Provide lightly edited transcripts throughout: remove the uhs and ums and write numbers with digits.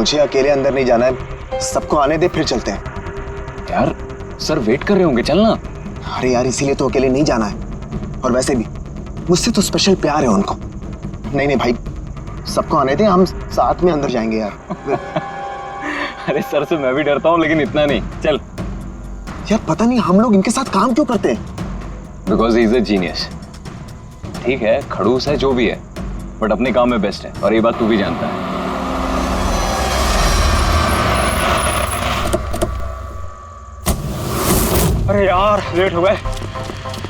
मुझे अकेले अंदर नहीं जाना है, सबको आने दे फिर चलते हैं। यार सर वेट कर रहे होंगे, चलना। अरे यार इसीलिए तो अकेले नहीं जाना है, और वैसे भी मुझसे तो स्पेशल प्यार है उनको। नहीं नहीं भाई, सबको आने दे, हम साथ में अंदर जाएंगे यार। अरे सर से मैं भी डरता हूँ, लेकिन इतना नहीं, चल। यार पता नहीं हम लोग इनके साथ काम क्यों करते हैं। Because he is a genius. ठीक है, खड़ूस है, जो भी है, बट अपने काम में बेस्ट है, और ये बात तू भी जानता है। अरे यार लेट हो गए।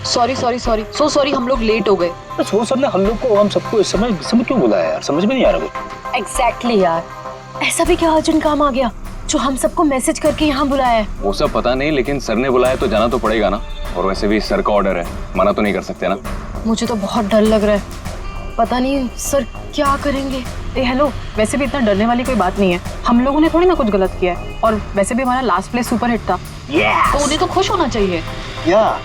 Sorry sorry sorry, so sorry, हम लोग लेट हो गए। वो सब ने हम सबको इस समय क्यों बुलाया यार, समझ में नहीं आ रहा कुछ। एग्जैक्टली यार, ऐसा भी क्या अर्जेंट काम आ गया जो हम सबको मैसेज करके यहाँ बुलाया है? वो सब पता नहीं, लेकिन सर ने बुलाया तो जाना तो पड़ेगा ना, और वैसे भी सर का ऑर्डर है, मना तो नहीं कर सकते ना। मुझे तो बहुत डर लग रहा है, पता नहीं सर क्या करेंगे। ए हेलो, वैसे भी इतना डरने वाली कोई बात नहीं है, हम लोगों ने थोड़ी ना कुछ गलत किया है, और वैसे भी हमारा लास्ट प्लेस सुपर हिट था। तो उन्हें तो खुश होना चाहिए। या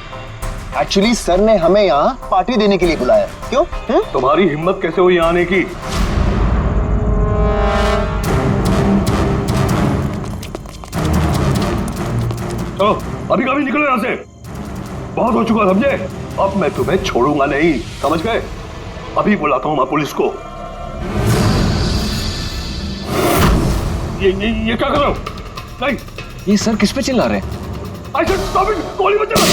एक्चुअली सर ने हमें यहाँ पार्टी देने के लिए बुलाया। क्यों? तुम्हारी हिम्मत कैसे हुई यहाँ आने की? चलो अभी कभी निकलो यहाँ से, बहुत हो चुका समझे। अब मैं तुम्हें छोड़ूंगा नहीं, समझ गए? अभी बुलाता हूँ मैं पुलिस को। ये क्या कर रहे हो? नहीं, ये सर किस पे चिल्ला रहे हैं? I said stop it! गोली मत चला!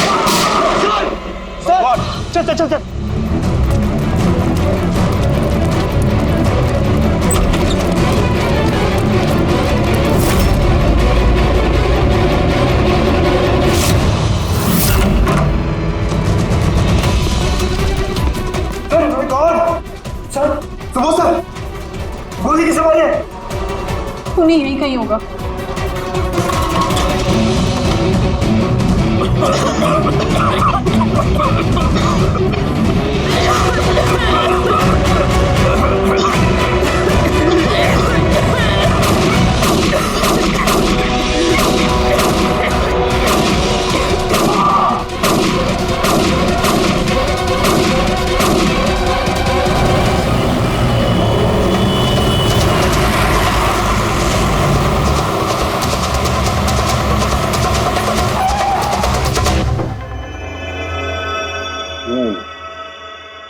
चल चल चल चल। सर, सुबोध सर, गोली किसे मारी है? उन्हें यही कहीं होगा।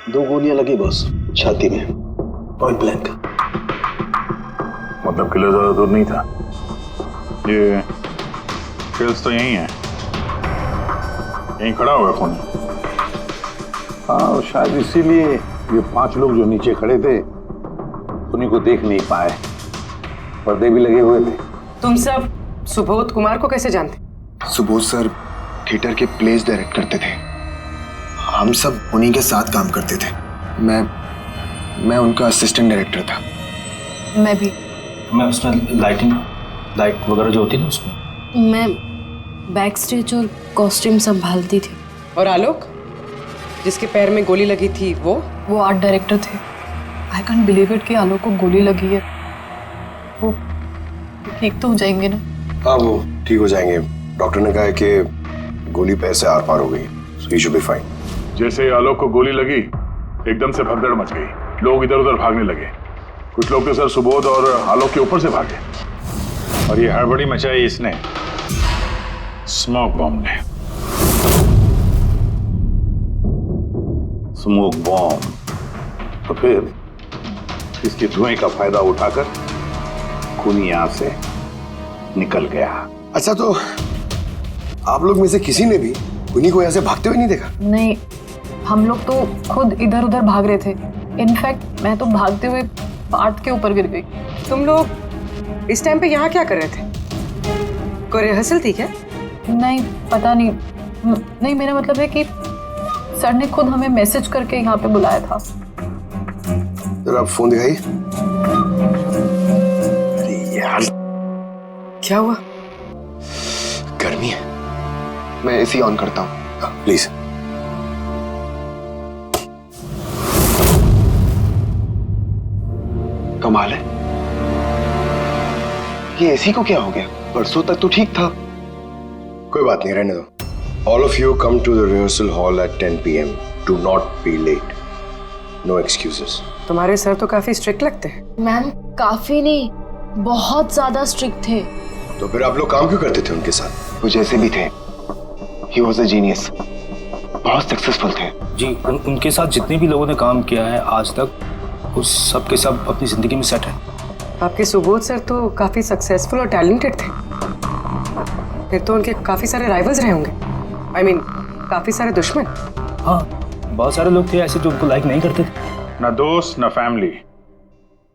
दो गोलियां लगी बॉस, छाती में, पॉइंट ब्लैंक। मतलब किलो ज्यादा दूर नहीं था। ये फिल्स तो यही है, यहीं खड़ा हुआ खून। हाँ शायद इसीलिए ये 5 लोग जो नीचे खड़े थे उन्हीं को देख नहीं पाए, पर्दे भी लगे हुए थे। तुम सब सुबोध कुमार को कैसे जानते? सुबोध सर थिएटर के प्लेस डायरेक्ट करते थे, हम सब उन्हीं के साथ काम करते थे। मैं उनका असिस्टेंट डायरेक्टर था। मैं भी। मैं उसमें लाइट वगैरह जो होती है ना उसमें। मैं बैक स्टेज और कॉस्ट्यूम संभालती थी। और आलोक, जिसके पैर में गोली लगी थी, वो आर्ट डायरेक्टर थे। आई कांट बिलीव इट कि आलोक को गोली लगी है। वो ठीक तो हो जाएंगे ना? हाँ वो ठीक हो जाएंगे, डॉक्टर ने कहा है कि गोली पैर से आर पार हो गई, सो ही शुड बी फाइन। जैसे आलोक को गोली लगी एकदम से भगदड़ मच गई, लोग इधर उधर भागने लगे। कुछ लोग तो सर सुबोध और आलोक के ऊपर से भागे, और ये हड़बड़ी मचाई इसने, स्मोक बॉम्ब ने। स्मोक बॉम्ब, तो फिर इसके धुएं का फायदा उठाकर खूनी यहां से निकल गया। अच्छा तो आप लोग में से किसी ने भी उन्हीं को यहाँ से भागते हुए नहीं देखा? नहीं, हम लोग तो खुद इधर उधर भाग रहे थे। इनफैक्ट मैं तो भागते हुए पार्ट के ऊपर गिर गई। तुम लोग इस टाइम पे यहाँ क्या कर रहे थे? कोई रिहर्सल थी क्या? नहीं, पता नहीं। नहीं, मेरा मतलब है कि सर ने खुद हमें मैसेज करके यहाँ पे बुलाया था। जरा फोन दिखाइए। अरे यार क्या हुआ? गर्मी है, मैं एसी ऑन करता हूँ। प्लीज। कमाल है, ये एसी को क्या हो गया? परसों तक तो ठीक था। कोई बात नहीं, रहने दो। All of you come to the rehearsal hall at 10 PM. Do not be late, no excuses. तुम्हारे सर तो काफी स्ट्रिक्ट लगते हैं। मैम काफी नहीं, बहुत ज्यादा स्ट्रिक्ट थे। तो फिर आप लोग काम क्यों करते थे उनके साथ? वो जैसे भी थे, ही वॉज अ जीनियस, बहुत सक्सेसफुल थे। जी उनके साथ जितने भी लोगों ने काम किया है आज तक, वो सब के सब अपनी जिंदगी में सेट है। आपके सुबोध सर तो काफी सक्सेसफुल और टैलेंटेड थे, फिर तो उनके काफी सारे राइवल्स रहे होंगे। I mean, काफी सारे दुश्मन। हाँ, बहुत सारे लोग थे ऐसे जो उनको लाइक नहीं करते थे। ना दोस्त ना फैमिली,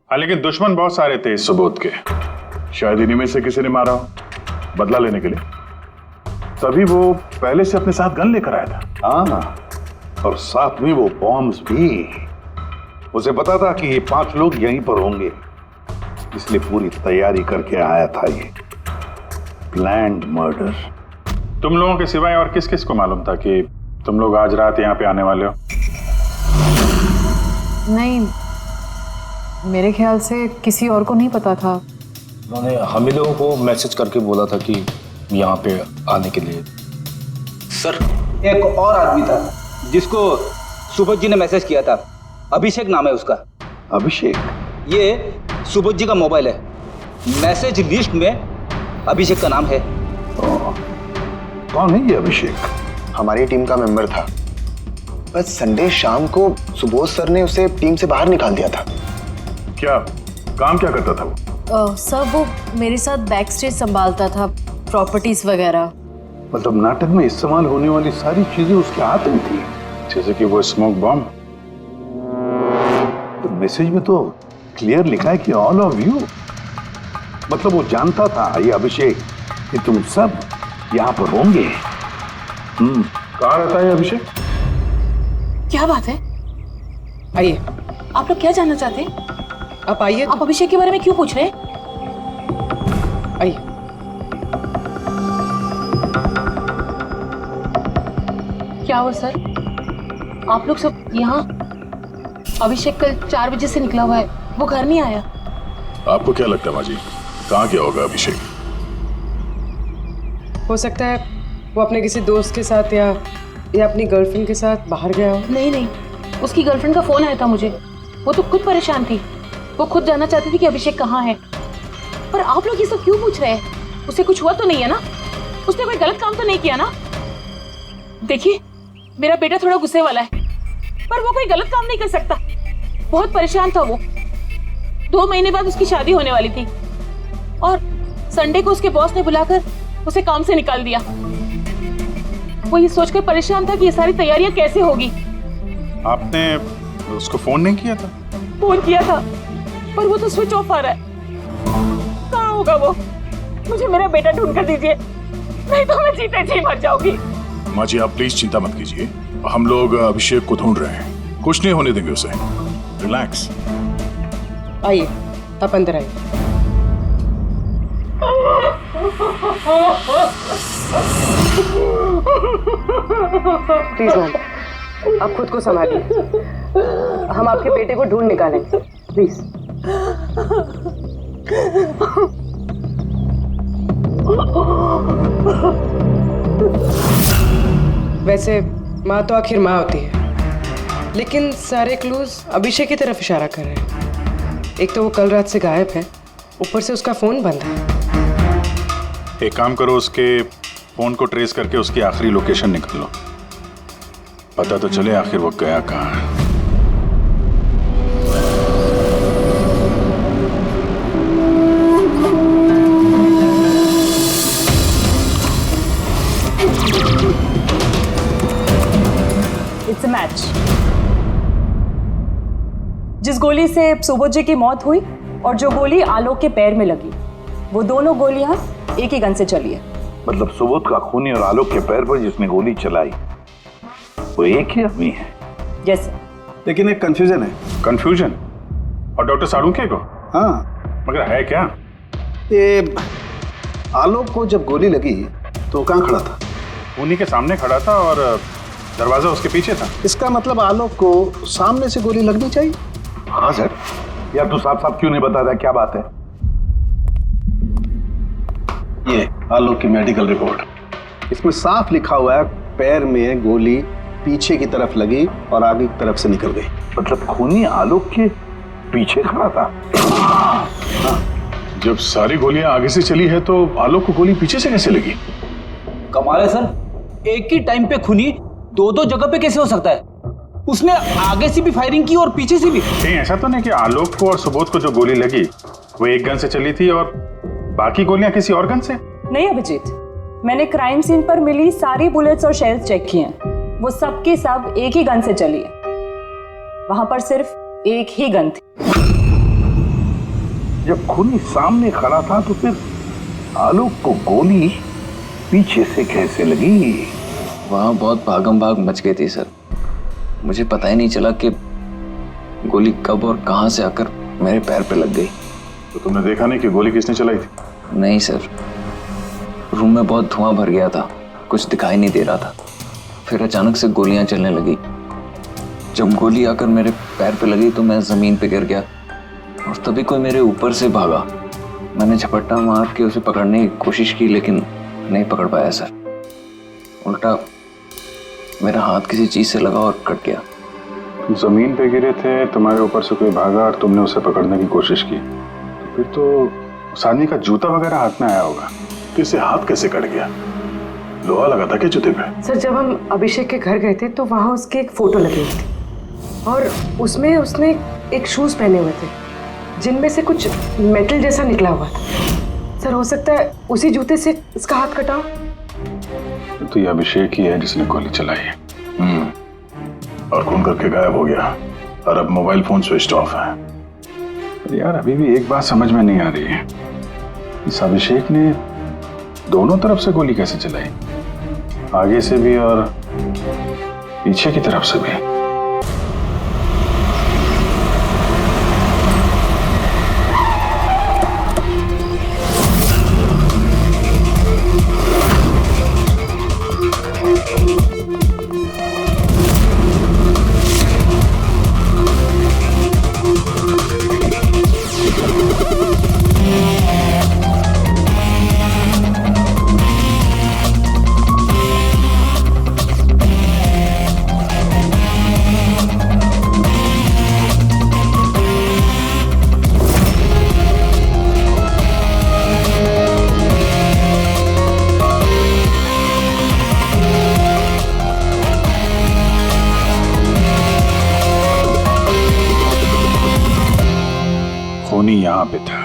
हाँ लेकिन दुश्मन बहुत सारे थे इस सुबोध के। शायद इन्हीं में से किसी ने मारा हो बदला लेने के लिए, तभी वो पहले से अपने साथ गन लेकर आया था। हाँ, और साथ में वो बॉम्ब्स भी। उसे पता था कि ये 5 लोग यहीं पर होंगे, इसलिए पूरी तैयारी करके आया था ये प्लैन्ड मर्डर। तुम लोगों के सिवाय और किस किस को मालूम था कि तुम लोग आज रात यहाँ पे आने वाले हो? नहीं, मेरे ख्याल से किसी और को नहीं पता था। उन्होंने हम ही लोगों को मैसेज करके बोला था कि यहाँ पे आने के लिए। सर, एक और आदमी था जिसको सुबोध जी ने मैसेज किया था, अभिषेक नाम है उसका। अभिषेक? ये सुबोध जी का मोबाइल है, मैसेज लिस्ट में अभिषेक का नाम है। कौन है ये अभिषेक? हमारी टीम का मेंबर था, बस संडे शाम को सुबोध सर ने उसे टीम से बाहर निकाल दिया था। क्या काम क्या करता था वो? सर वो मेरे साथ बैक स्टेज संभालता था, प्रॉपर्टीज वगैरह। मतलब नाटक में इस्तेमाल होने वाली सारी चीजें उसके हाथ में थी, जैसे कि वो स्मोक बॉम्ब। तो मैसेज में तो क्लियर लिखा है कि ऑल ऑफ यू, मतलब वो जानता था ये अभिषेक कि तुम सब यहाँ पर होंगे। कहाँ रहता है अभिषेक? क्या बात है? आइए, आप लोग क्या जानना चाहते हैं? आप आइए। आप अभिषेक के बारे में क्यों पूछ रहे हैं? आइए। क्या हुआ सर? आप लोग सब यहाँ? अभिषेक कल 4 बजे से निकला हुआ है, वो घर नहीं आया। आपको क्या लगता है माँ जी, कहाँ गया होगा अभिषेक? हो सकता है वो अपने किसी दोस्त के साथ या अपनी गर्लफ्रेंड के साथ बाहर गया हो। नहीं, उसकी गर्लफ्रेंड का फोन आया था मुझे, वो तो खुद परेशान थी, वो खुद जानना चाहती थी कि अभिषेक कहाँ है। पर आप लोग ये सब क्यों पूछ रहे हैं? उसे कुछ हुआ तो नहीं है ना? उसने कोई गलत काम तो नहीं किया ना? देखिए, मेरा बेटा थोड़ा गुस्से वाला है, पर वो कोई गलत काम नहीं कर सकता। बहुत परेशान था वो। 2 महीने बाद उसकी शादी होने वाली थी और संडे को उसके बॉस ने बुलाकर उसे काम से निकाल दिया। वो ये सोचकर परेशान था कि ये सारी तैयारियां कैसे होगी। आपने उसको फोन नहीं किया था? फोन किया था, पर वो तो स्विच ऑफ आ रहा है। कहाँ होगा वो? मुझे मेरा बेटा ढूंढ कर दीजिए, नहीं तो मैं जीते जी मर जाऊंगी। माँ जी आप प्लीज चिंता मत कीजिए, हम लोग अभिषेक को ढूंढ रहे हैं, कुछ नहीं होने देंगे उसे। रिलैक्स। आइए, आप अंदर आइए। प्लीज मैम, आप खुद को संभालिए, हम आपके बेटे को ढूंढ निकालेंगे। प्लीज। वैसे माँ तो आखिर माँ होती है, लेकिन सारे क्लूज अभिषेक की तरफ इशारा कर रहे हैं। एक तो वो कल रात से गायब है, ऊपर से उसका फोन बंद है। एक काम करो, उसके फोन को ट्रेस करके उसकी आखिरी लोकेशन निकाल लो, पता तो चले आखिर वो गया कहाँ है। It's a match. जिस गोली से सुबोध जी की मौत हुई और जो गोली आलोक के पैर में लगी, वो दोनों गोलियां एक ही गन से चली है। मतलब सुबोध का खूनी और आलोक के पैर पर जिसने गोली चलाई वो एक ही आदमी है? Yes sir. लेकिन एक कंफ्यूजन है। कंफ्यूजन? और डॉक्टर साळुंखे को? हाँ। मगर है क्या? ये आलोक को जब गोली लगी तो कहाँ खड़ा था? खूनी के सामने खड़ा था और दरवाजा उसके पीछे था। इसका मतलब आलोक को सामने से गोली लगनी चाहिए। हाँ सर। यार तू साफ साफ क्यों नहीं बता रहा, क्या बात है? ये आलोक की मेडिकल रिपोर्ट, इसमें साफ लिखा हुआ है पैर में गोली पीछे की तरफ लगी और आगे की तरफ से निकल गई। मतलब खूनी आलोक के पीछे खड़ा था? हाँ, जब सारी गोलियां आगे से चली है तो आलोक को गोली पीछे से कैसे लगी? कमाल है सर, एक ही टाइम पे खूनी दो दो जगह पे कैसे हो सकता है? उसने आगे से भी फायरिंग की और पीछे से भी। कहीं ऐसा तो नहीं कि आलोक को और सुबोध को जो गोली लगी वो एक गन से चली थी और बाकी गोलियां किसी और गन से? नहीं अभिजीत, मैंने क्राइम सीन पर मिली सारी बुलेट्स और शेल्स चेक किए हैं। वो सब की सब एक ही गन से चली है। वहां पर सिर्फ एक ही गन थी। जब खूनी सामने खड़ा था तो फिर आलोक को गोली पीछे से कैसे लगी? वहां बहुत भागम भाग मच गई थी सर। मुझे पता ही नहीं चला कि गोली कब और कहां से आकर मेरे पैर पे लग गई। तो तुमने देखा नहीं कि गोली किसने चलाई थी? नहीं सर, रूम में बहुत धुआं भर गया था, कुछ दिखाई नहीं दे रहा था। फिर अचानक से गोलियां चलने लगी। जब गोली आकर मेरे पैर पे लगी तो मैं जमीन पे गिर गया और तभी कोई मेरे ऊपर से भागा। मैंने झपट्टा मार के उसे पकड़ने की कोशिश की लेकिन नहीं पकड़ पाया सर। उल्टा मेरा हाथ किसी चीज से लगा और कट गया। जमीन पे गिरे थे, तुम्हारे ऊपर से कोई भागा और तुमने उसे पकड़ने की कोशिश की, तो फिर तो उस आदमी का जूता वगैरह हाथ में आया होगा। तो इसे हाथ कैसे कट गया? लोहा लगा था क्या जूते पे? सर, जब हम अभिषेक के घर गए थे तो वहाँ उसकी एक फोटो लगी हुई थी और उसमें उसने एक शूज पहने हुए थे जिनमें से कुछ मेटल जैसा निकला हुआ था। सर, हो सकता है उसी जूते से इसका हाथ कटा हो। तो ये अभिषेक ही है जिसने गोली चलाई है। और खून करके गायब हो गया और अब मोबाइल फोन स्विच ऑफ है। पर यार अभी भी एक बात समझ में नहीं आ रही है, इस अभिषेक ने दोनों तरफ से गोली कैसे चलाई? आगे से भी और पीछे की तरफ से भी। खूनी यहां पे था।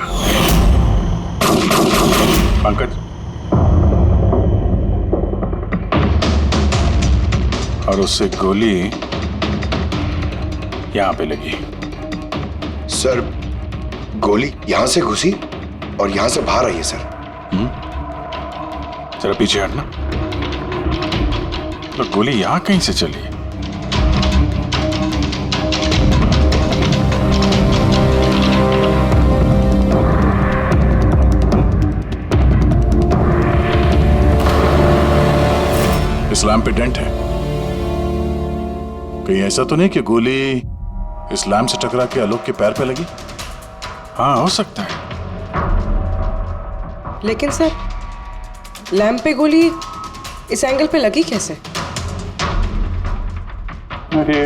पंकज, और उससे गोली यहां पे लगी। सर, गोली यहां से घुसी और यहां से बाहर आई है सर। जरा पीछे हटना। तो गोली यहां कहीं से चली? इस लैम्प पे डेंट है। कहीं ऐसा तो नहीं कि गोली इस लैम्प से टकरा के आलोक के पैर पे लगी? हाँ, हो सकता है। लेकिन सर, लैंप पे गोली इस एंगल पे लगी कैसे? अरे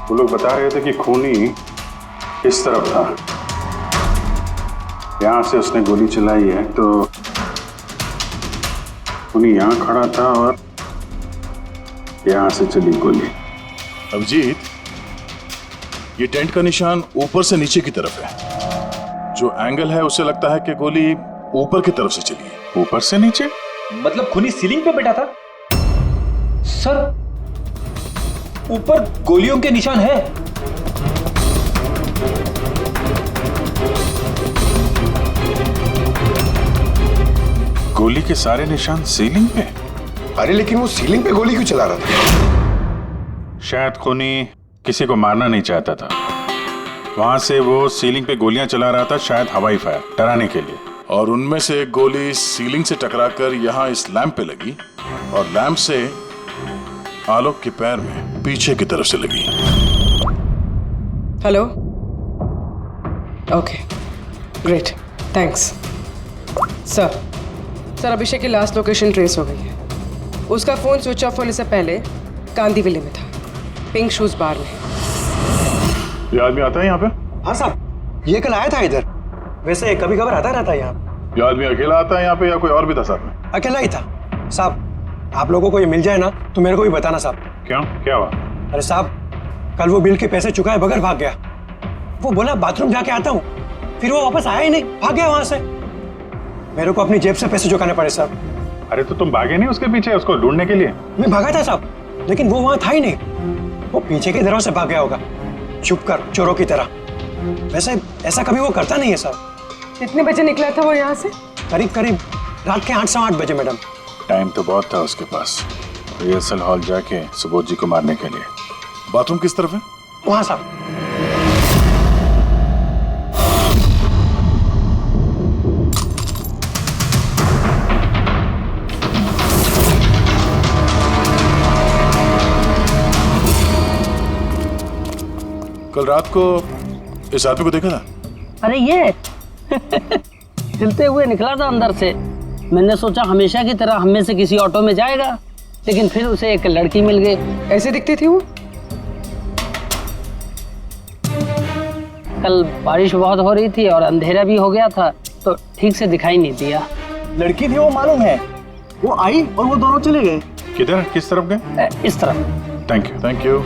वो लोग बता रहे थे कि खूनी इस तरफ था, यहां से उसने गोली चलाई है, तो खूनी यहां खड़ा था और यहां से चली गोली। अभिजीत, ये टेंट का निशान ऊपर से नीचे की तरफ है। जो एंगल है उससे लगता है कि गोली ऊपर की तरफ से चली है। ऊपर से नीचे मतलब खूनी सीलिंग पे बैठा था? सर, ऊपर गोलियों के निशान है। गोली के सारे निशान सीलिंग पे? अरे लेकिन वो सीलिंग पे गोली क्यों चला रहा था? शायद खूनी किसी को मारना नहीं चाहता था, वहां से वो सीलिंग पे गोलियां चला रहा था, शायद हवाई फायर, डराने के लिए। और उनमें से एक गोली सीलिंग से टकराकर यहाँ इस लैंप पे लगी और लैंप से आलोक के पैर में पीछे की तरफ से लगी। Hello, okay, great, thanks. Sir, Abhishek की लास्ट लोकेशन ट्रेस हो गई है। उसका फोन स्विच ऑफ होने से पहले कांदीवली में था, पिंक शूज बार में। ये आदमी आता है यहाँ पे? हाँ साहब, ये कल आया था इधर। वैसे कभी कभार आता रहता है यहाँ। ये आदमी अकेला आता है यहाँ पे या कोई और भी था साथ में? अकेला ही था साहब। आप लोगों को ये मिल जाए ना तो मेरे को भी बताना साहब। क्यों, क्या हुआ? अरे साहब, कल वो बिल के पैसे चुकाए बगैर भाग गया। वो बोला बाथरूम जाके आता हूँ, फिर वो वापस आया ही नहीं, भाग गया वहां से। मेरे को अपनी जेब से पैसे चुकाने पड़े साहब। अरे तो तुम भागे नहीं उसके पीछे उसको ढूंढने के लिए? मैं भागा था साहब, लेकिन वो वहां था ही नहीं। वो पीछे के दरवाजे से भाग गया होगा, छुप कर चोरों की तरह। वैसे ऐसा कभी वो करता नहीं है साहब। कितने बजे निकला था वो यहाँ से? करीब करीब रात के 8 सवा 8 बजे मैडम। टाइम तो बहुत था उसके पास रिहर्सल हॉल जाके सुबोध जी को मारने के लिए। बाथरूम किस तरफ है? वहां साहब। कल रात को इस आदमी को देखा था? अरे ये हिलते हुए निकला था अंदर से। मैंने सोचा हमेशा की तरह हम में से किसी ऑटो में जाएगा, लेकिन फिर उसे एक लड़की मिल गई। ऐसे दिखती थी वो? कल बारिश बहुत हो रही थी और अंधेरा भी हो गया था, तो ठीक से दिखाई नहीं दिया। लड़की थी वो मालूम है, वो आई और वो दोनों चले गए। किधर, किस तरफ गए? इस तरफ। Thank you, thank you.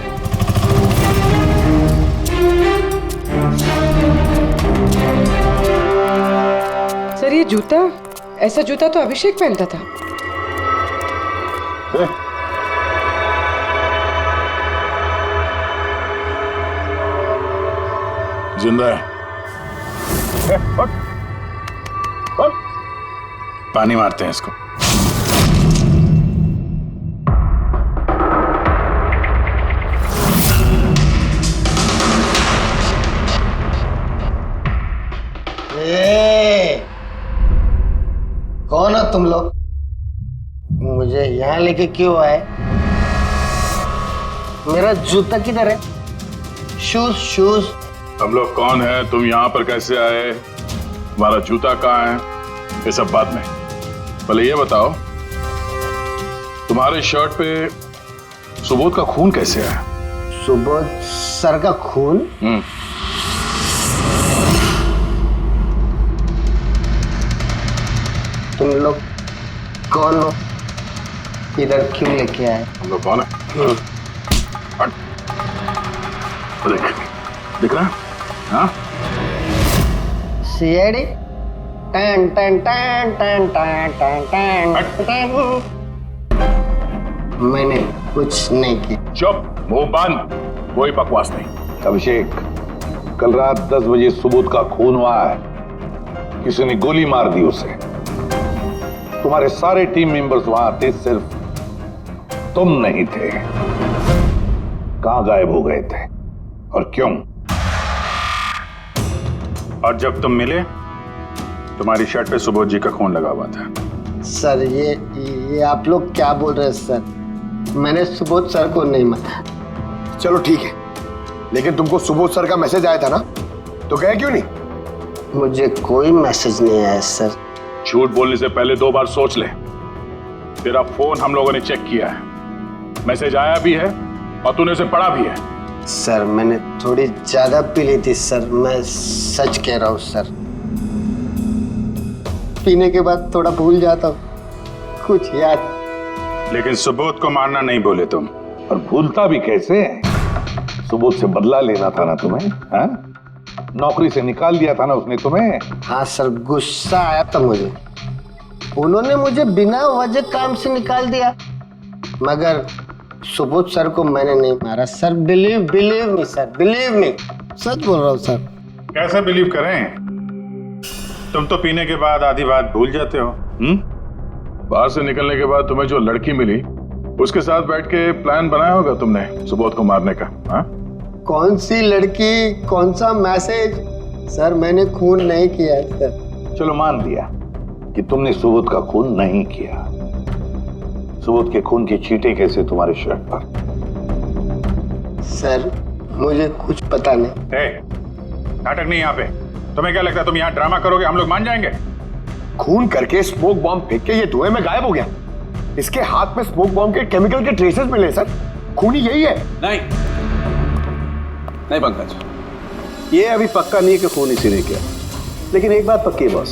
Sir ये जूता, ऐसा जूता तो अभिषेक पहनता था। जिंदा है। पानी मारते हैं इसको। कौन हो तुम लोग? मुझे यहाँ लेके क्यों आए? मेरा जूता किधर है? Shoes shoes. हम लोग कौन है, तुम यहाँ पर कैसे आए, तुम्हारा जूता कहाँ है, ये सब बात में। पहले ये बताओ तुम्हारे शर्ट पे सुबोध का खून कैसे आया? सुबोध सर का खून? तुम लोग कौन हो? इधर क्यों लेके आए? हम लोग कौन है? देख, दिख रहा? हाँ? सीआईडी? टन टन टन टन टन टन टन। मैंने कुछ नहीं किया। चुप, मुंह बंद, कोई बकवास नहीं। अभिषेक, कल रात 10 बजे सुबोध का खून हुआ है। किसी ने गोली मार दी उसे। तुम्हारे सारे टीम मेंबर्स वहां थे, सिर्फ तुम नहीं थे। कहां गायब हो गए थे और क्यों? और जब तुम मिले तुम्हारी शर्ट पे सुबोध जी का खून लगा हुआ था। सर ये आप लोग क्या बोल रहे हैं सर? मैंने सुबोध सर को नहीं मारा। चलो ठीक है, लेकिन तुमको सुबोध सर का मैसेज आया था ना, तो गए क्यों नहीं? मुझे कोई मैसेज नहीं आया सर। झूठ बोलने से पहले 2 बार सोच ले। तेरा फोन हम लोगों ने चेक किया है, मैसेज आया भी है और तूने उसे पढ़ा भी है। सर मैंने थोड़ी ज्यादा पी ली थी सर, मैं सच कह रहा हूँ सर। पीने के बाद थोड़ा भूल जाता हूँ, कुछ याद। लेकिन सुबोध को मारना नहीं बोले तुम। और भूलता भी कैसे? सुबोध से बदला लेना था ना तुम्हें, हाँ? नौकरी से निकाल दिया था ना उसने तुम्हें। हाँ सर, गुस्सा आया था मुझे। उन्होंने मुझे बिना वजह काम से निकाल दिया, मगर सुबोध सर को मैंने नहीं मारा sir. Believe me sir, believe me, सच बोल रहा हूँ सर। कैसे बिलीव करें? तुम तो पीने के बाद आधी बात भूल जाते हो। बाहर से निकलने के बाद तुम्हें जो लड़की मिली उसके साथ बैठ के प्लान बनाया होगा तुमने सुबोध को मारने का। हाँ? कौन सी लड़की, कौन सा मैसेज? सर मैंने खून नहीं किया सर। चलो मान लिया कि तुमने सुबोध का खून नहीं किया। सुबोध के खून के छींटे कैसे तुम्हारे शर्ट पर? सर मुझे कुछ पता नहीं। नाटक नहीं यहाँ पे। तुम्हें क्या लगता है तुम यहाँ ड्रामा करोगे हम लोग मान जाएंगे? खून करके स्मोक बॉम्ब फेंक के ये धुएं में गायब हो गया। इसके हाथ में स्मोक बॉम्ब के केमिकल के ट्रेसेस मिले सर। खूनी यही है। नहीं पंकज, ये अभी पक्का नहीं है कि खून इसी ने किया। लेकिन एक बात पक्की है बॉस,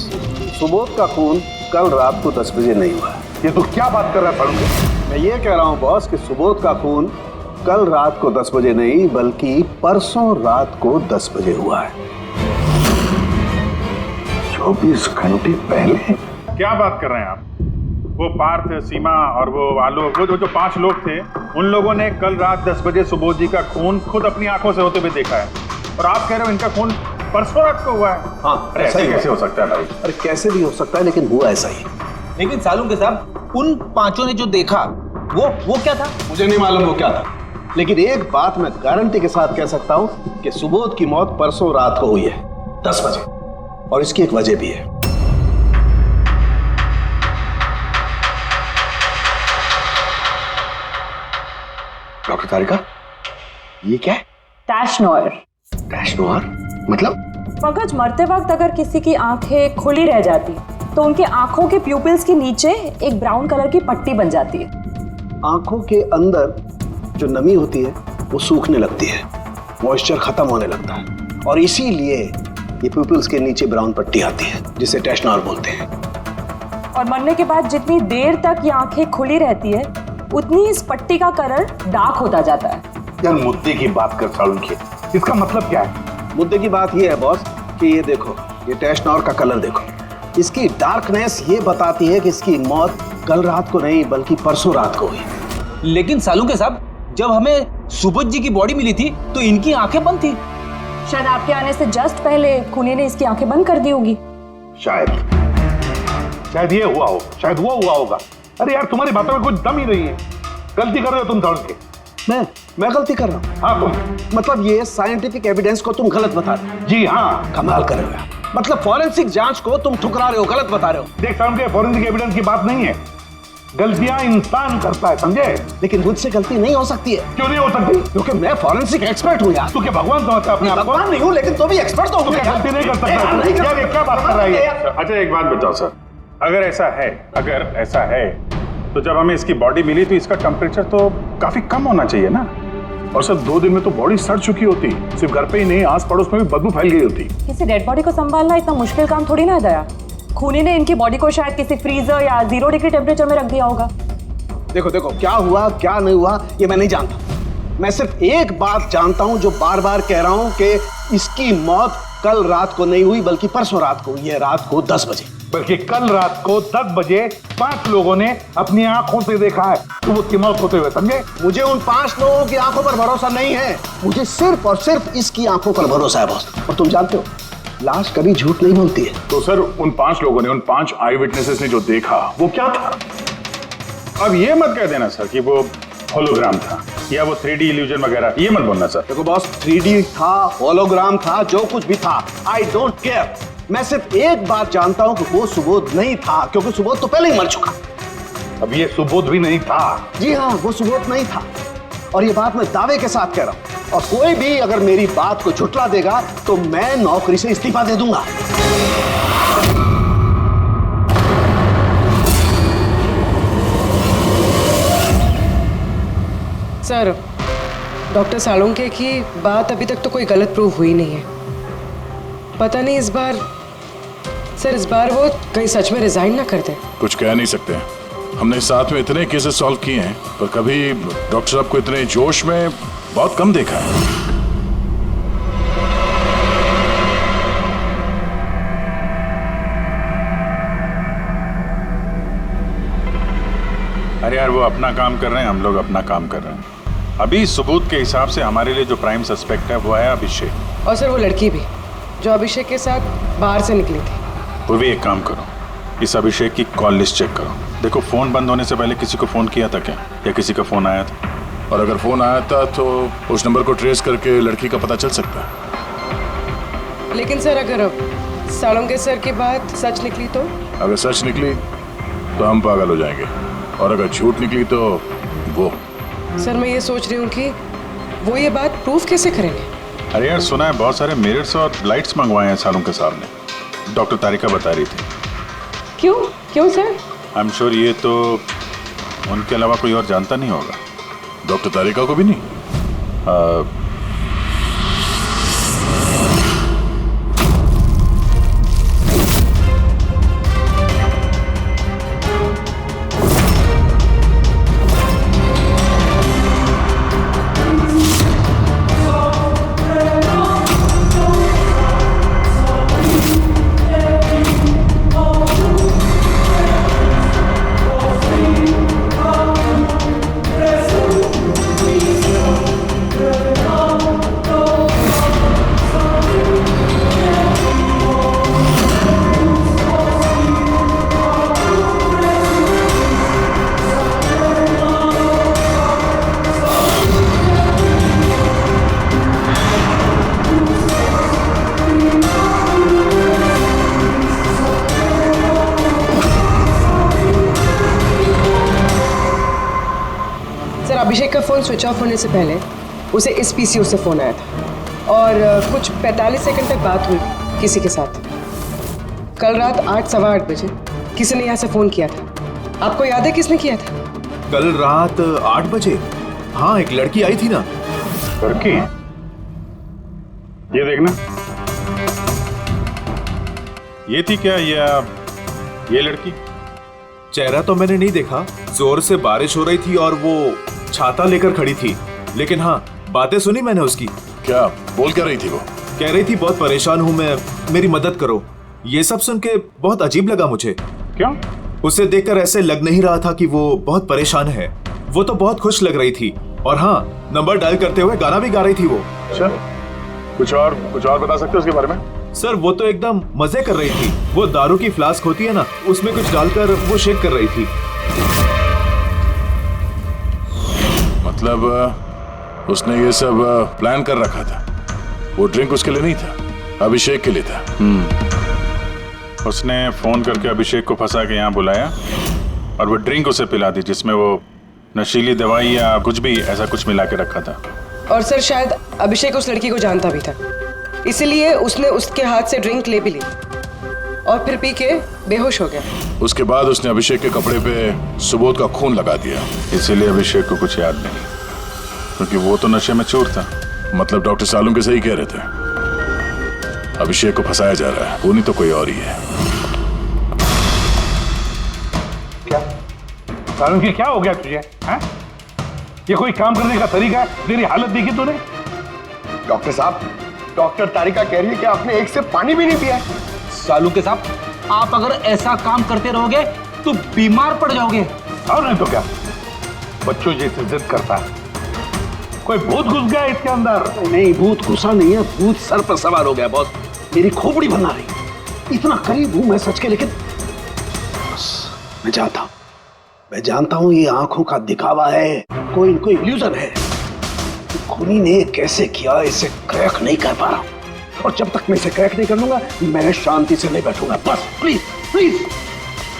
सुबोध का खून कल रात को 10 बजे नहीं हुआ। ये तू क्या बात कर रहा है फारूक? मैं ये कह रहा हूँ बॉस कि सुबोध का खून कल रात को 10 बजे नहीं बल्कि परसों रात को 10 बजे हुआ है। 24 घंटे पहले? क्या बात कर रहे हैं आप? वो पार्थ, सीमा और वो आलोक, वो जो 5 लोग थे, उन लोगों ने कल रात 10 बजे सुबोध जी का खून खुद अपनी आंखों से होते हुए देखा है, और आप कह रहे हो इनका खून परसों रात को हुआ है? हाँ, अरे ऐसे कैसे हो सकता है भाई? अरे कैसे भी हो सकता है, लेकिन हुआ ऐसा ही। लेकिन सालुंके के साहब, उन 5 ने जो देखा वो क्या था? मुझे नहीं मालूम वो क्या था, लेकिन एक बात मैं गारंटी के साथ कह सकता हूं कि सुबोध की मौत परसों रात को हुई है 10 बजे, और इसकी एक वजह भी है। डॉक्टर तारिका, ये क्या है? टैश नोयर। टैश नोयर मतलब? पंकज, मरते वक्त अगर किसी की आंखें खुली रह जाती तो उनके आंखों के प्यूपिल्स के नीचे एक ब्राउन कलर की पट्टी बन जाती है। आंखों के अंदर जो नमी होती है वो सूखने लगती है, मॉइस्चर खत्म होने लगता है, और इसीलिए ये प्यूपिल्स के नीचे ब्राउन पट्टी आती है जिसे टैश नोयर बोलते हैं। और मरने के बाद जितनी देर तक ये आंखें खुली रहती है उतनी इस पट्टी का कलर डार्क होता जाता है। यार मुद्दे की बात कर सालुंके, इसका मतलब क्या है? मुद्दे की बात ये है बॉस कि ये देखो, ये टैश नोयर का कलर देखो, इसकी डार्कनेस ये बताती है कि इसकी मौत कल रात को नहीं बल्कि परसों रात को हुई। लेकिन सालुंके साहब, जब हमें सुबोध जी की बॉडी मिली थी तो इनकी आंखें बंद थी। शायद आपके आने से जस्ट पहले खूनी ने इसकी आंखें बंद कर दी होगी। शायद ये हुआ हो, शायद वो हुआ होगा। अरे यार, तुम्हारी बातों में कुछ दम ही नहीं है। गलती कर रहे हो तुम सालुंके। मैं गलती कर रहा हूँ? हाँ तुम। मतलब ये साइंटिफिक एविडेंस को तुम गलत बता रहे हो? जी हाँ। कमाल कर रहे हो यार। मतलब फॉरेंसिक जांच को तुम ठुकरा रहे हो, गलत बता रहे हो। देख सालुंके, फॉरेंसिक एविडेंस की बात नहीं है, गलतियां इंसान करता है, समझे? लेकिन मुझसे गलती नहीं हो सकती है। क्यों नहीं हो सकती? क्योंकि मैं फॉरेंसिक एक्सपर्ट हूँ यार। तू क्या भगवान समझता है अपने आप को? भगवान नहीं हूँ, लेकिन तो भी एक्सपर्ट तो हूँ। गलती नहीं कर सकता। क्या बात कर रहा है? अच्छा एक बात बताओ सर, अगर ऐसा है तो जब हमें इसकी बॉडी मिली तो इसका टेम्परेचर तो काफी कम होना चाहिए ना, और सर 2 दिन में तो बॉडी सड़ चुकी होती। सिर्फ घर पे ही नहीं, आस पड़ोस में भी बदबू फैल गई होती। किसी डेड बॉडी को संभालना इतना मुश्किल काम थोड़ी ना है दया। खूनी ने इनकी बॉडी को शायद किसी फ्रीजर या 0 डिग्री टेम्परेचर में रख दिया होगा। देखो क्या हुआ क्या नहीं हुआ ये मैं नहीं जानता। मैं सिर्फ एक बात जानता हूं जो बार बार कह रहा हूं कि इसकी मौत कल रात को नहीं हुई बल्कि परसों रात को हुई है, रात को 10 बजे। बल्कि कल रात को 10 बजे 5 लोगों ने अपनी आंखों से देखा है सुबोध की मौत होते हुए, समझे? मुझे उन 5 लोगों की आंखों पर भरोसा नहीं है, मुझे सिर्फ और सिर्फ इसकी आंखों पर भरोसा है बॉस। और तुम जानते हो लाश कभी झूठ नहीं बोलती है। तो सर उन 5 लोगों ने, उन 5 आई विटनेसेस ने जो देखा वो क्या था? अब ये मत कह देना सर कि वो होलोग्राम था या वो 3D इल्यूजन वगैरह, ये मत बोलना सर। देखो बॉस, 3D था, होलोग्राम था, जो कुछ भी था, आई डोंट केयर। मैं सिर्फ एक बात जानता हूं कि वो सुबोध नहीं था, क्योंकि सुबोध तो पहले ही मर चुका। अब ये सुबोध भी नहीं था? जी हाँ, वो सुबोध नहीं था, और ये बात मैं दावे के साथ कह रहा हूं। और कोई भी अगर मेरी बात को झुठला देगा तो मैं नौकरी से इस्तीफा दे दूंगा। सर, डॉक्टर सालुंके की बात अभी तक तो कोई गलत प्रूव हुई नहीं है। पता नहीं इस बार वो कहीं सच में रिजाइन ना कर दे। कुछ कह नहीं सकते। हमने साथ में इतने केसेस सॉल्व किए हैं पर कभी डॉक्टर साहब को इतने जोश में बहुत कम देखा है। अरे यार, वो अपना काम कर रहे हैं, हम लोग अपना काम कर रहे हैं। अभी सबूत के हिसाब से हमारे लिए जो प्राइम सस्पेक्ट है वो है अभिषेक। और सर वो लड़की भी जो अभिषेक के साथ बाहर से निकली थी। वो भी एक काम करो, इस अभिषेक की कॉल लिस्ट चेक करो। देखो फोन बंद होने से पहले किसी को फोन किया था क्या, या किसी का फोन आया था? और अगर फोन आया था तो उस नंबर को ट्रेस करके लड़की का पता चल सकता है। लेकिन सर अगर सालुंके सर की बात सच निकली तो? अगर सच निकली तो हम पागल हो जाएंगे, और अगर झूठ निकली तो वो। सर मैं ये सोच रही हूँ कि वो ये बात प्रूफ कैसे करेंगे? अरे यार, सुना है बहुत सारे मिरर्स और लाइट्स मंगवाए हैं सालुंके साहब ने, डॉक्टर तारिका बता रही थी। क्यों सर? आई एम श्योर ये तो उनके अलावा कोई और जानता नहीं होगा। डॉक्टर तारिका को भी नहीं? फ़ोन स्विच ऑफ होने से पहले उसे इस पीसीओ से फ़ोन आया था और कुछ 45 सेकंड तक बात हुई किसी के साथ। कल रात 8-8:15 बजे किसी ने यहाँ से फ़ोन किया था। आपको याद है किसने किया था? कल रात 8 बजे? हाँ, एक लड़की आई थी ना। लड़की? ये देखना, ये थी क्या या ये लड़की? चेहरा तो मैंने नहीं देखा, जोर से बारिश हो रही थी और वो छाता लेकर खड़ी थी, लेकिन हाँ बातें सुनी मैंने उसकी। क्या बोल कर रही थी वो? कह रही थी बहुत परेशान हूँ मैं, मेरी मदद करो। ये सब सुन के बहुत अजीब लगा मुझे। क्यों? उसे देखकर ऐसे लग नहीं रहा था कि वो बहुत परेशान है। वो तो बहुत खुश लग रही थी और हाँ, नंबर डायल करते हुए गाना भी गा रही थी वो। अच्छा, कुछ और बता सकते हो उसके बारे में? सर वो तो एकदम मजे कर रही थी। वो दारू की फ्लास्क होती है ना, उसमें कुछ डालकर वो शेक कर रही थी। मतलब उसने ये सब प्लान कर रखा था। वो ड्रिंक उसके लिए नहीं था, अभिषेक के लिए था। उसने फोन करके अभिषेक को फंसा के यहाँ बुलाया और वो ड्रिंक उसे पिला दी जिसमें वो नशीली दवाई या कुछ भी ऐसा कुछ मिला के रखा था। और सर शायद अभिषेक उस लड़की को जानता भी था, इसलिए उसने उसके हाथ से ड्रिंक ले भी ली और फिर पी के बेहोश हो गया। उसके बाद उसने अभिषेक के कपड़े पे सुबोध का खून लगा दिया। इसीलिए अभिषेक को कुछ याद नहीं, क्योंकि वो तो नशे में चूर था। मतलब डॉक्टर सालुंके के सही कह रहे थे, अभिषेक को फंसाया जा रहा है, वो नहीं तो कोई और ही है। क्या सालुंके, क्या हो गया तुझे? हैं? ये कोई काम करने का तरीका है? तेरी हालत देखी तूने? डॉक्टर साहब, डॉक्टर तारिका कह रही है कि आपने एक से पानी भी नहीं पिया है। सालुंके साहब, आप अगर ऐसा काम करते रहोगे तो बीमार पड़ जाओगे। और नहीं तो क्या, बच्चों जैसे जिद करता है। कोई भूत घुस गया इसके अंदर? नहीं, भूत घुसा नहीं है, भूत सर पर सवार हो गया बॉस। मेरी खोपड़ी बना रही। इतना करीब हूं मैं सच के, लेकिन बस मैं जाता हूं। मैं जानता हूं ये आंखों का दिखावा है, कोई इल्यूजन है। खूनी ने कैसे किया इसे क्रैक नहीं कर पा रहा, और जब तक मैं इसे क्रैक नहीं कर लूंगा मैं शांति से नहीं बैठूंगा। बस प्लीज प्लीज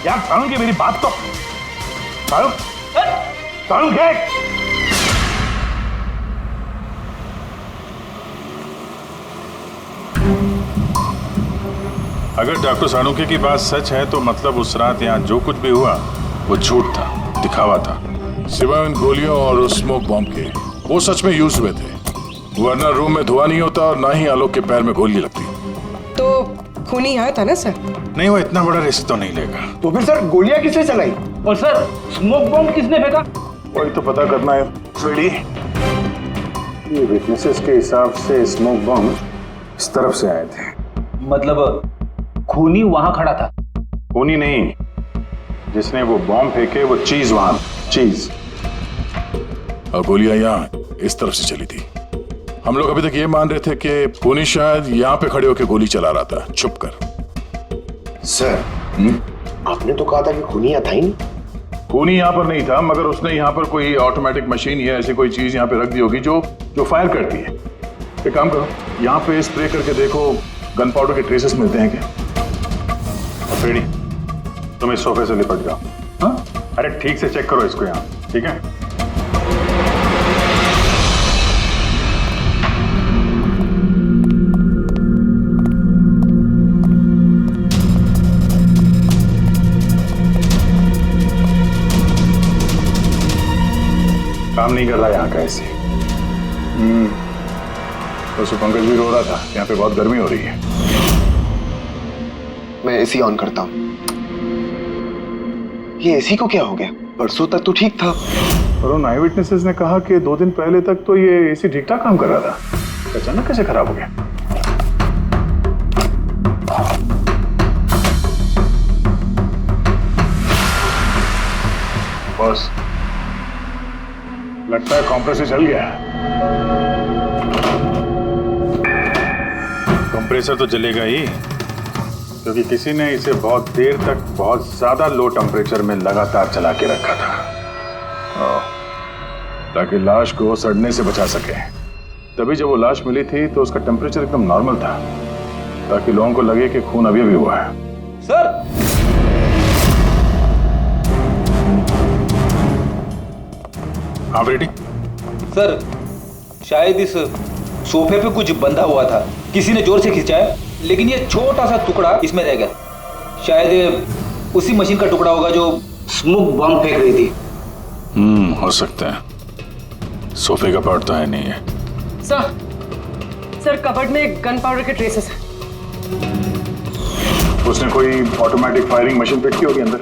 यार सालुंके, मेरी बात तो सालुंके। अगर डॉक्टर सालुंके की बात सच है तो मतलब उस रात यहाँ जो कुछ भी हुआ वो झूठ था, दिखावा था। सिवाय उन गोलियों और उस स्मोक बॉम्ब के, वो सच में यूज हुए थे, वरना रूम में धुआं नहीं होता और ना ही आलोक के पैर में गोली लगती। तो खूनी यहाँ था ना सर? नहीं, वो इतना बड़ा रिस्क तो नहीं लेगा। तो फिर सर गोलियां किसने चलाई? और सर स्मोक बॉम्ब किसने फेंका? वही तो पता करना है फ्रेडी। ये विटनेसेस के हिसाब से स्मोक बॉम्ब इस तरफ से आए थे। मतलब खूनी वहां खड़ा था? खूनी नहीं, जिसने वो बॉम्ब फेंके वो चीज वहां, चीज। और गोलियां यहाँ इस तरफ से चली थी। हम लोग अभी तक ये मान रहे थे कि खूनी शायद यहाँ पे खड़े होकर गोली चला रहा था छुप कर। सर आपने तो कहा था कि खूनी यहाँ था ही नहीं। खूनी यहाँ पर नहीं था, मगर उसने यहाँ पर कोई ऑटोमेटिक मशीन या ऐसी कोई चीज यहाँ पे रख दी होगी जो फायर करती है। एक काम करो, यहाँ पे स्प्रे करके देखो गन पाउडर के ट्रेसेस मिलते हैं क्या। और फ्रेडी, तुम इस सोफे से लिपट जाओ। हाँ, अरे ठीक से चेक करो इसको यहाँ, ठीक है? काम नहीं कर रहा यहाँ का ऐसे। तो पंकज भी रो रहा था, यहाँ पे बहुत गर्मी हो रही है। मैं एसी ऑन करता हूँ। ये एसी को क्या हो गया? परसों तक तो ठीक था। और उन आई विटनेसेस ने कहा कि 2 दिन पहले तक तो ये एसी ठीक ठाक काम कर रहा था, अचानक कैसे खराब हो गया? बॉस, लगता है कंप्रेसर जल गया। कंप्रेसर तो जलेगा ही, क्योंकि किसी ने इसे बहुत देर तक बहुत ज्यादा लो टेम्परेचर में लगातार चला के रखा था, ताकि लाश को सड़ने से बचा सके। तभी जब वो लाश मिली थी तो उसका टेम्परेचर एकदम नॉर्मल था, ताकि लोगों को लगे कि खून अभी भी हुआ है। सर, आप रेडी? सर शायद इस सोफे पे कुछ बंधा हुआ था, किसी ने जोर से खींचा है, लेकिन ये छोटा सा टुकड़ा इसमें रह गया। शायद उसी मशीन का टुकड़ा होगा जो स्मोक बॉम्ब फेंक रही थी। हो सकता है। सोफे का पार्ट तो है नहीं है। सर कबर्ड में गन पाउडर के ट्रेसेस हैं। उसने कोई ऑटोमेटिक फायरिंग मशीन फिट की होगी अंदर।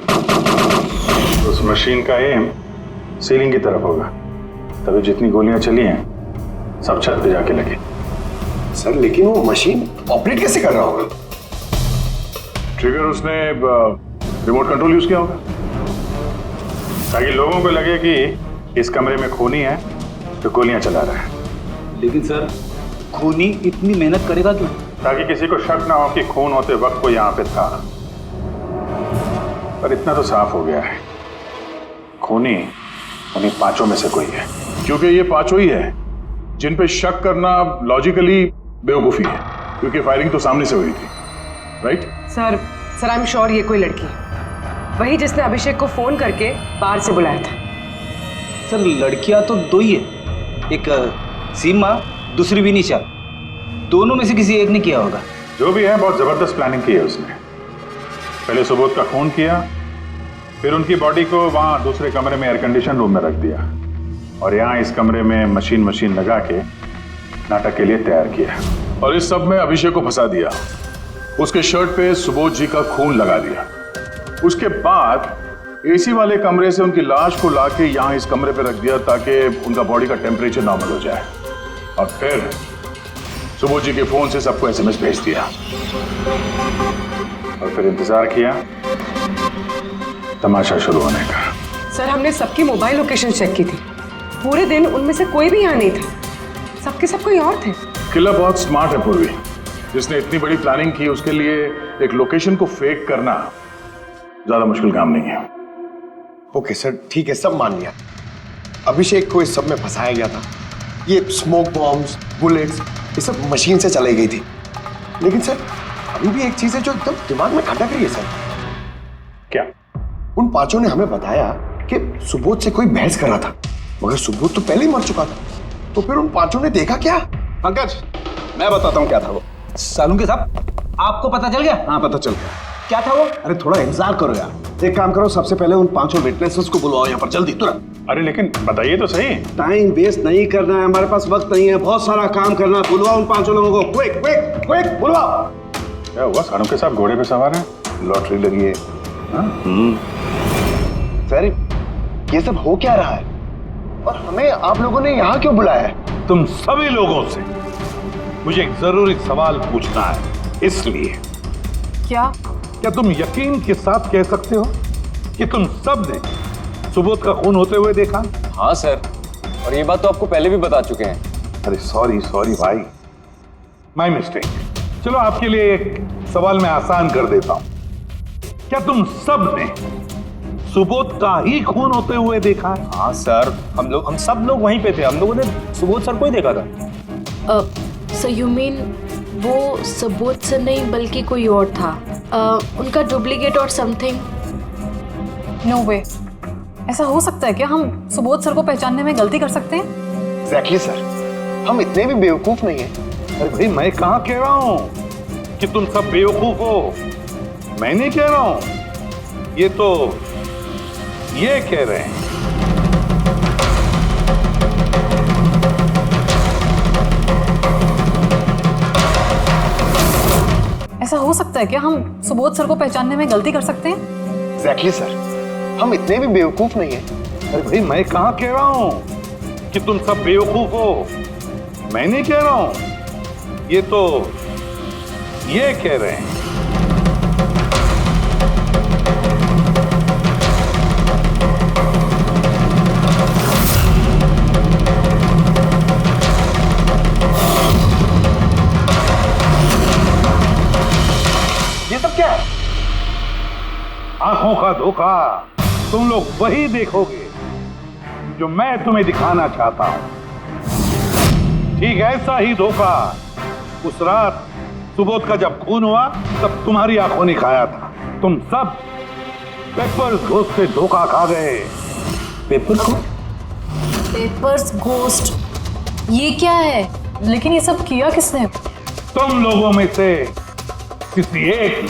उस मशीन का एम सीलिंग की तरफ होगा, तभी जितनी गोलियां चली हैं सब छत पे जाके लगे। सर लेकिन वो मशीन ऑपरेट कैसे कर रहा होगा? ट्रिगर उसने रिमोट कंट्रोल यूज किया होगा, ताकि लोगों को लगे कि इस कमरे में खूनी है तो गोलियां चला रहा है। लेकिन सर खूनी इतनी मेहनत करेगा क्यों? ताकि किसी को शक ना हो कि खून होते वक्त वो यहाँ पे था। पर इतना तो साफ हो गया है, खूनी उन्हीं पांचों में से कोई है। क्योंकि ये पांचों ही है जिन पे शक करना लॉजिकली बेवकूफी है, क्योंकि फायरिंग तो सामने से हुई थी, right? Sir I am sure ये कोई लड़की है, वही जिसने अभिषेक को फोन करके बाहर से बुलाया था। सर लड़कियां तो दो ही है, एक सीमा, दूसरी विनीशा। दोनों में से किसी एक ने किया होगा। जो भी है बहुत जबरदस्त प्लानिंग की है उसने। पहले सुबोध का खून किया, फिर उनकी बॉडी को वहां दूसरे कमरे में एयर कंडीशन रूम में रख दिया, और यहाँ इस कमरे में मशीन लगा के नाटक के लिए तैयार किया। और इस सब में अभिषेक को फंसा दिया, उसके शर्ट पे सुबोध जी का खून लगा दिया। उसके बाद एसी वाले कमरे से उनकी लाश को लाके यहाँ इस कमरे पे रख दिया ताकि उनका बॉडी का टेम्परेचर नॉर्मल हो जाए। और फिर सुबोध जी के फोन से सबको एसएमएस भेज दिया, और फिर इंतजार किया तमाशा शुरू होने का। सर हमने सबकी मोबाइल लोकेशन चेक की थी, पूरे दिन उनमें से कोई भी यहाँ नहीं था, सबके सब कोई और थे। किला बहुत स्मार्ट है पूर्वी, जिसने इतनी बड़ी प्लानिंग की उसके लिए एक लोकेशन को फेक करना ज्यादा मुश्किल काम नहीं है। ओके सर ठीक है, सब मान लिया। अभिषेक को इस सब में फंसाया गया था, ये स्मोक बॉम्ब्स, बुलेट्स, ये सब मशीन से चलाई गई थी। लेकिन सर अभी भी एक चीज है जो एकदम दिमाग में खटक रही है सर। क्या? उन पांचों ने हमें बताया कि सुबोध से कोई बहस कर रहा था, मगर सुबोध तो पहले ही मर चुका था। तो फिर उन पांचों ने देखा क्या? पंकज मैं बताता हूँ क्या था वो। सालुंके साहब आपको पता चल गया? हाँ पता चल गया। क्या था वो? अरे थोड़ा इंतजार करो यार। एक काम करो, सबसे पहले उन पांचों विटनेसेस को बुलवाओ यहाँ पर जल्दी, तुरंत। अरे लेकिन बताइए तो सही। टाइम वेस्ट नहीं करना है, हमारे पास वक्त नहीं है, बहुत सारा काम करना है। बुलवाओ उन पांचों लोगों को, क्विक क्विक क्विक बुलवाओ। क्या हुआ? सालुंके साहब घोड़े पे सवार हैं, लॉटरी लगी है। सर ये सब हो क्या रहा है, और हमें आप लोगों ने यहाँ क्यों बुलाया है? तुम सभी लोगों से मुझे एक जरूरी सवाल पूछना है, इसलिए। क्या तुम यकीन के साथ कह सकते हो कि तुम सब ने सुबोध का खून होते हुए देखा? हाँ सर, और ये बात तो आपको पहले भी बता चुके हैं। अरे सॉरी भाई, माय मिस्टेक। चलो आपके लिए एक सवाल मैं आसान कर देता हूं। क्या तुम सब ने सुबोध का ही खून होते हुए देखा है? हाँ सर, हम सब लोग वहीं पे थे, हम लोगों ने सुबोध सर को ही देखा था। सर यू मीन वो सुबोध सर नहीं बल्कि कोई और था, उनका डुप्लीकेट और समथिंग? नो वे, ऐसा हो सकता है क्या? हम सुबोध सर को पहचानने में गलती कर सकते हैं? एग्जैक्टली सर, हम इतने भी बेवकूफ नहीं हैं। अरे भाई मैं कहाँ कह रहा हूं कि तुम सब बेवकूफ हो, मैं नहीं कह रहा हूं, ये तो ये कह रहे हैं। ऐसा हो सकता है क्या? हम सुबोध सर को पहचानने में गलती कर सकते हैं? एग्जैक्टली सर, हम इतने भी बेवकूफ नहीं हैं। अरे भाई मैं कहाँ कह रहा हूं कि तुम सब बेवकूफ हो, मैं नहीं कह रहा हूं, ये तो ये कह रहे हैं। ये सब क्या है? आंखों का धोखा। तुम लोग वही देखोगे जो मैं तुम्हें दिखाना चाहता हूं। ठीक ऐसा ही धोखा उस रात सुबोध का जब खून हुआ तब तुम्हारी आंखों ने खाया था। तुम सब पेपर घोष से धोखा खा गए। पेपर को? पेपर्स घोस्ट, ये क्या है? लेकिन ये सब किया किसने? तुम लोगों में से किसी एक ने।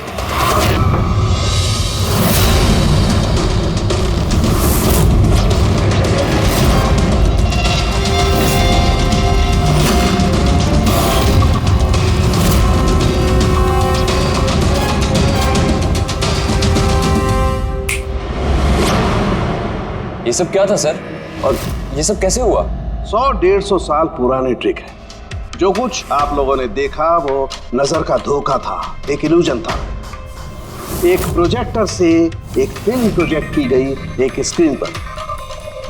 ये सब क्या था सर, और ये सब कैसे हुआ? 100-150 साल पुरानी ट्रिक है। जो कुछ आप लोगों ने देखा वो नजर का धोखा था, एक इल्यूजन था। एक प्रोजेक्टर से एक फिल्म प्रोजेक्ट की गई एक स्क्रीन पर,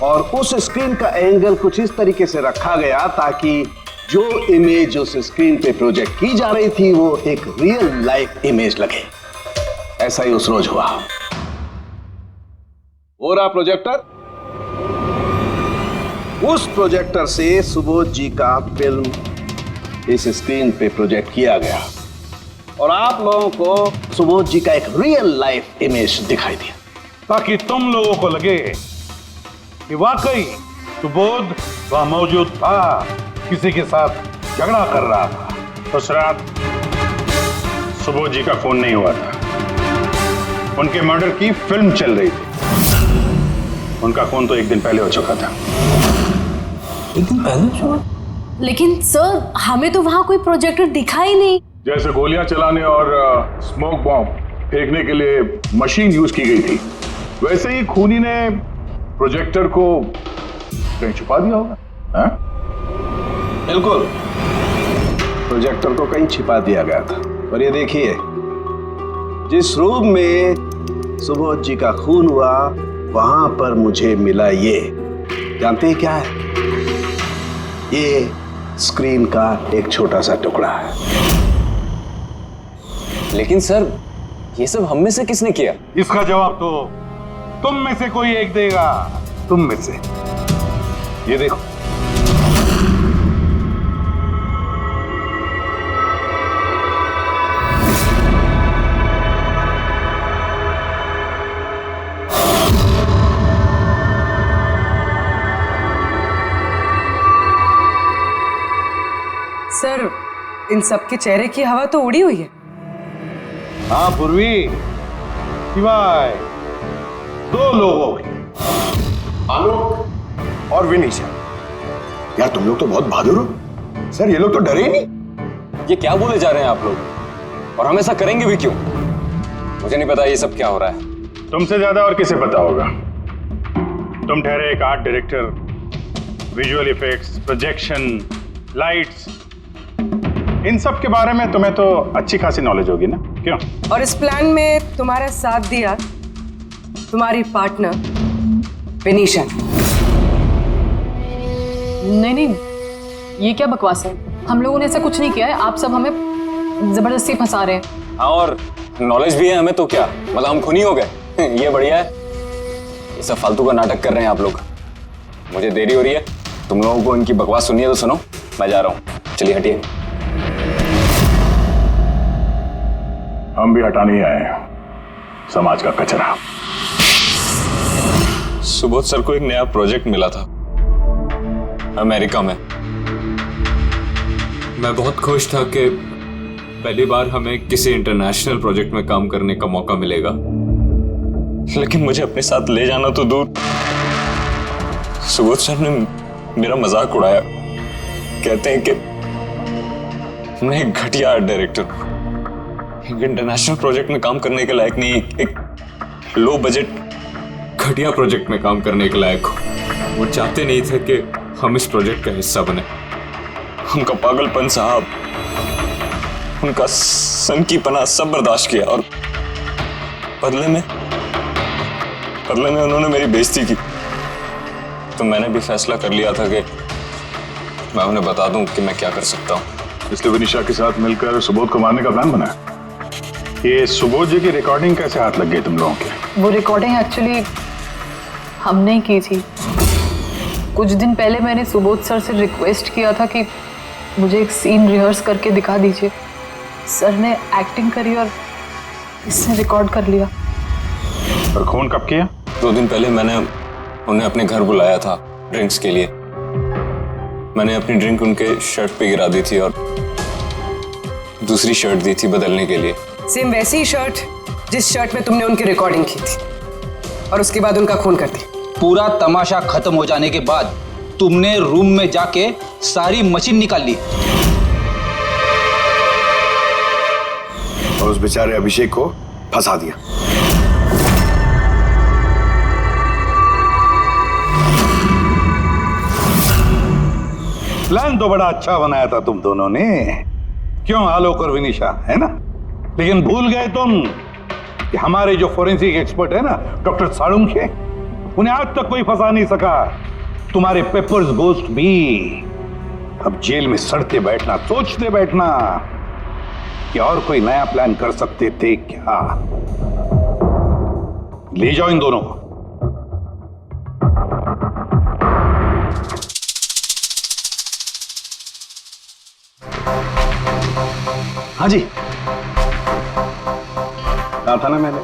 और उस स्क्रीन का एंगल कुछ इस तरीके से रखा गया ताकि जो इमेज उस स्क्रीन पे प्रोजेक्ट की जा रही थी वो एक रियल लाइफ इमेज लगे। ऐसा ही उस रोज हुआ। हो रहा प्रोजेक्टर, उस प्रोजेक्टर से सुबोध जी का फिल्म इस स्क्रीन पे प्रोजेक्ट किया गया और आप लोगों को सुबोध जी का एक रियल लाइफ इमेज दिखाई दिया, ताकि तुम लोगों को लगे कि वाकई सुबोध वहां मौजूद था, किसी के साथ झगड़ा कर रहा था। उस रात सुबोध जी का फोन नहीं हुआ था, उनके मर्डर की फिल्म चल रही थी। उनका फोन तो एक दिन पहले हो चुका था। एक दिन पहले? लेकिन सर, हमें तो वहां कोई प्रोजेक्टर दिखा ही नहीं। जैसे गोलियां चलाने और स्मोक बॉम्ब फेंकने के लिए मशीन यूज की गई थी, वैसे ही खूनी ने प्रोजेक्टर को कहीं छुपा दिया होगा। हाँ? बिल्कुल, प्रोजेक्टर को कहीं छिपा दिया गया था। और ये देखिए, जिस रूम में सुबोध जी का खून हुआ वहां पर मुझे मिला ये, जानते हैं क्या है? ये स्क्रीन का एक छोटा सा टुकड़ा है। लेकिन सर, ये सब हम में से किसने किया? इसका जवाब तो तुम में से कोई एक देगा। तुम में से। ये देखो, सर, इन सबके चेहरे की हवा तो उड़ी हुई है। हाँ पूर्वी, सिवाय 2 लोगों की, आलोक और विनीशा। यार तुम लोग तो बहुत बहादुर हो। सर ये लोग तो डरे ही नहीं। ये क्या बोले जा रहे हैं आप लोग, और हम ऐसा करेंगे भी क्यों? मुझे नहीं पता ये सब क्या हो रहा है। तुमसे ज्यादा और किसे पता होगा? तुम ठहरे एक art director, visual effects, projection, lights, इन सब के बारे में तुम्हें तो अच्छी खासी नॉलेज होगी ना, क्यों? और इस प्लान में तुम्हारा साथ दिया तुम्हारी पार्टनर विनीशा। नहीं, ये क्या बकवास है? हम लोगों ने ऐसा कुछ नहीं किया है। आप सब हमें जबरदस्ती फंसा रहे हैं। हाँ, और नॉलेज भी है हमें तो क्या, मतलब हम खूनी हो गए? ये बढ़िया है। ये सब फालतू का नाटक कर रहे हैं आप लोग। मुझे देरी हो रही है, तुम लोगों को इनकी बकवास सुननी है तो सुनो, मैं जा रहा हूँ। चलिए हटिए। हम भी हटाने ही आए हैं समाज का कचरा। सुबोध सर को एक नया प्रोजेक्ट मिला था अमेरिका में। मैं बहुत खुश था कि पहली बार हमें किसी इंटरनेशनल प्रोजेक्ट में काम करने का मौका मिलेगा, लेकिन मुझे अपने साथ ले जाना तो दूर। सुबोध सर ने मेरा मजाक उड़ाया, कहते हैं कि मैं एक घटिया आर्ट डायरेक्टर हूं, एक इंटरनेशनल प्रोजेक्ट में काम करने के लायक नहीं, एक लो बजट घटिया प्रोजेक्ट में काम करने के लायक हूं। वो चाहते नहीं थे कि हम इस प्रोजेक्ट का हिस्सा बने। उनका पागलपन साहब, उनका सनकीपना सब बर्दाश्त किया, और बदले में उन्होंने मेरी बेइज्जती की। तो मैंने भी फैसला कर लिया था कि मैं उन्हें बता दूं कि मैं क्या कर सकता हूं। इसलिए विनीशा के साथ मिलकर सुबोध को मारने का प्लान बना। ये सुबोध जी की रिकॉर्डिंग कैसे हाथ लग गई तुम लोगों के? वो रिकॉर्डिंग एक्चुअली हमने की थी। कुछ दिन पहले मैंने सुबोध सर से रिक्वेस्ट किया था कि मुझे एक सीन रिहर्स करके दिखा दीजिए। सर ने एक्टिंग करी और इसने रिकॉर्ड कर लिया। और खून कब किया? 2 दिन पहले मैंने उन्हें अपने घर बुलाया था ड्रिंक्स के लिए। मैंने अपनी ड्रिंक उनके शर्ट पे गिरा दी थी और दूसरी शर्ट दी थी बदलने के लिए। सेम वैसी ही शर्ट जिस शर्ट में तुमने उनकी रिकॉर्डिंग की थी और उसके बाद उनका खून कर दिया। पूरा तमाशा खत्म हो जाने के बाद तुमने रूम में जाके सारी मशीन निकाल ली और उस बेचारे अभिषेक को फंसा दिया। प्लान तो बड़ा अच्छा बनाया था तुम दोनों ने, क्यों आलोक और विनिशा, है ना? लेकिन भूल गए तुम कि हमारे जो फोरेंसिक एक्सपर्ट है ना डॉक्टर साळुंखे, उन्हें आज तक कोई फंसा नहीं सका। तुम्हारे पेपर्स गोस्ट भी अब जेल में सड़ते बैठना, सोचते बैठना कि और कोई नया प्लान कर सकते थे क्या। ले जाओ इन दोनों को। हाँ जी, कहा था ना मैंने,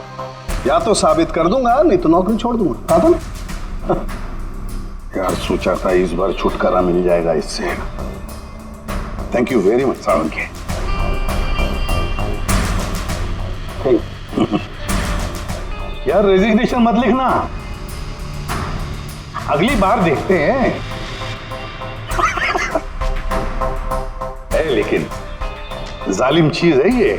या तो साबित कर दूंगा नहीं तो नौकरी छोड़ दूंगा, कहा था ना। यार सोचा था इस बार छुटकारा मिल जाएगा इससे। Thank you very much Salunkhe. यार रेजिग्नेशन मत लिखना, अगली बार देखते हैं। लेकिन जालिम चीज है ये।